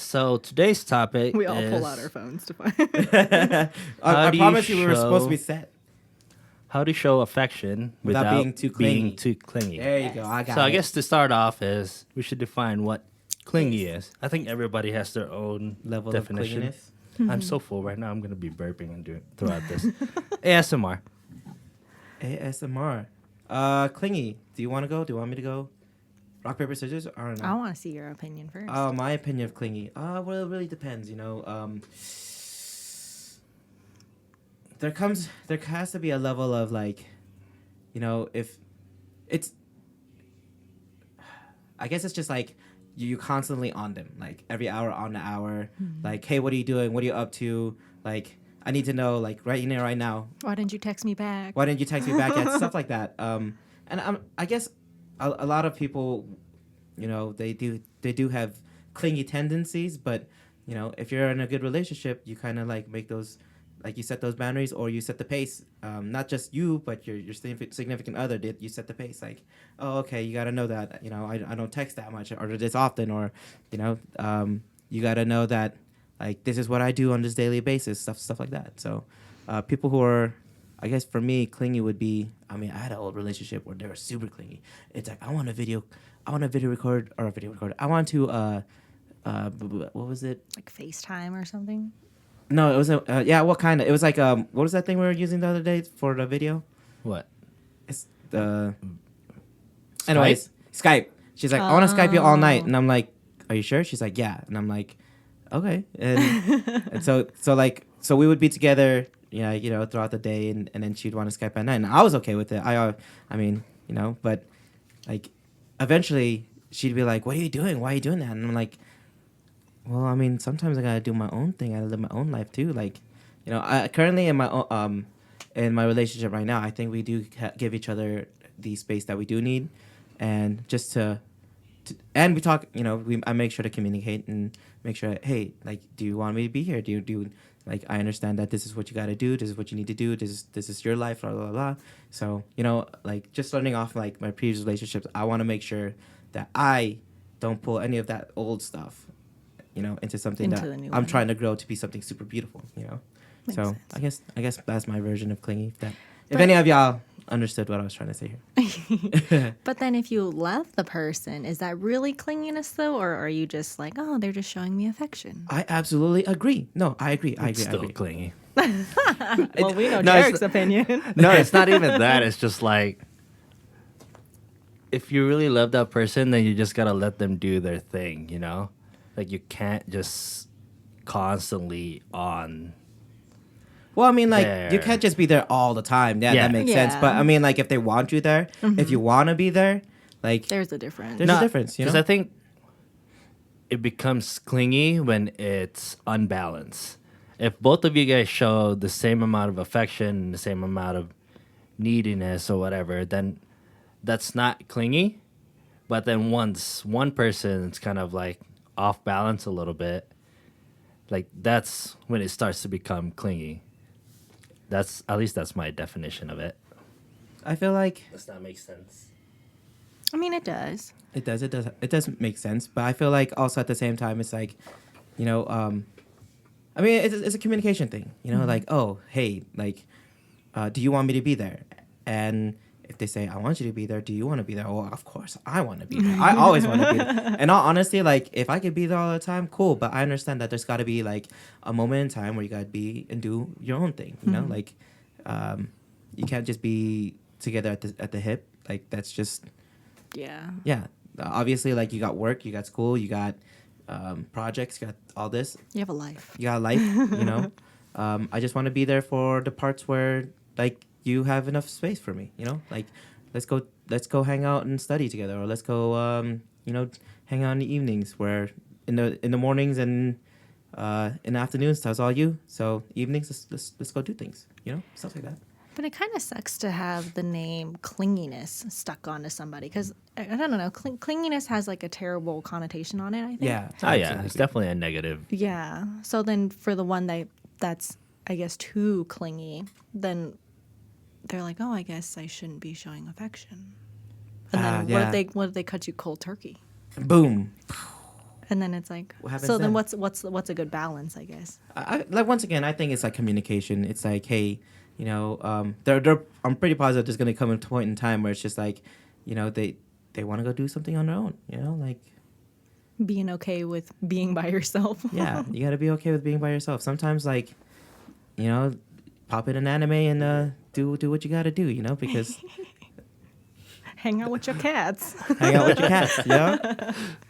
So today's topic We all is pull out our phones to find. I do you promise you we were supposed to be show- set how to show affection without being too clingy. too clingy. There you go. I got So I it. guess to start off is we should define what clingy is. I think everybody has their own Level definition. of clinginess. I'm so full right now. I'm gonna be burping and doing throughout this. ASMR. ASMR. Clingy. Do you want to go? Do you want me to go? Rock, paper, scissors? I don't know. I want to see your opinion first. My opinion of clingy. Well, it really depends, there has to be a level of like, if it's, I guess it's just like you constantly on them, like every hour on the hour, like, hey, what are you doing? What are you up to? Like, I need to know, like, right now. Why didn't you text me back? Why didn't you text me back yet? Stuff like that. And I guess a lot of people, they do have clingy tendencies, but if you're in a good relationship, you kind of like make those, like you set those boundaries or you set the pace. Not just you, but your significant other. You set the pace. Like, oh, okay, you got to know that I don't text that much or this often, or you got to know that like this is what I do on this daily basis. Stuff like that. So people who are, I guess for me, clingy would be, I had an old relationship where they were super clingy. It's like, I want a video record. I want to, what was it? Like FaceTime or something? No, it was what kind of, it was like, what was that thing we were using the other day for the video? What? It's the, anyways, Skype. She's like, I want to Skype you all night. And I'm like, are you sure? She's like, yeah. And I'm like, okay. And so we would be together, throughout the day, and then she'd want to Skype at night, and I was okay with it. But like, eventually she'd be like, "What are you doing? Why are you doing that?" And I'm like, "Well, sometimes I gotta do my own thing. I gotta live my own life too. Like, I currently in my relationship right now, I think we do give each other the space that we do need, and just and we talk. I make sure to communicate and make sure, hey, like, do you want me to be here? Do you like, I understand that this is what you got to do. This is what you need to do. This is your life, blah, blah, blah. So, like, just starting off, like, my previous relationships, I want to make sure that I don't pull any of that old stuff, into something Into that the new I'm one. trying to grow to be something super beautiful, Makes So, sense. I guess that's my version of clingy. If any of y'all understood what I was trying to say here. But then if you love the person, is that really clinginess though? Or are you just like, oh, they're just showing me affection? I absolutely agree. No, I agree. It's still clingy. Well, we know No, it's- JERiCK's opinion. No, it's not even that. It's just like, if you really love that person, then you just gotta let them do their thing, Like, you can't just constantly on. Well, you There. can't just be there all the time. Yeah, Yeah. that makes sense. Yeah. But like, if they want you there, if you want to be there, like, There's a difference. There's a difference, Because I think it becomes clingy when it's unbalanced. If both of you guys show the same amount of affection, the same amount of neediness or whatever, then that's not clingy. But then once one person's kind of like off balance a little bit, like, that's when it starts to become clingy. At least that's my definition of it. I feel like Does that make sense? I mean, it does. it does make sense. But I feel like also at the same time, it's like, it's a communication thing. Like, oh, hey, like, do you want me to be there? And if they say, I want you to be there, do you want to be there? Oh, of course, I want to be there. I always want to be there. And all honesty, like, if I could be there all the time, cool. But I understand that there's got to be, like, a moment in time where you got to be and do your own thing, Like, you can't just be together at the hip. Like, that's just, Yeah. Obviously, like, you got work, you got school, you got projects, you got all this. You have a life. You got a life, I just want to be there for the parts where, like, you have enough space for me, like, let's go hang out and study together, or let's go hang out in the evenings, where in the mornings and in the afternoons that's all you, so evenings let's go do things, stuff like that. But it kind of sucks to have the name clinginess stuck onto somebody because I don't know. Clinginess has like a terrible connotation on it, I think. Yeah. Oh, yeah. It's definitely a negative. Yeah. So then for the one that's, I guess, too clingy, then they're like, oh, I guess I shouldn't be showing affection. And then yeah. what if they cut you cold turkey? Boom. And then it's like, What happens so then then? what's a good balance, I guess? Like once again, I think it's like communication. It's like, hey, I'm pretty positive there's gonna come a point in time where it's just like, they want to go do something on their own. Like Being okay with being by yourself. yeah, you got to be okay with being by yourself. Sometimes like, pop in an anime and do what you got to do. Because Hang out with your cats. hang out with your cats.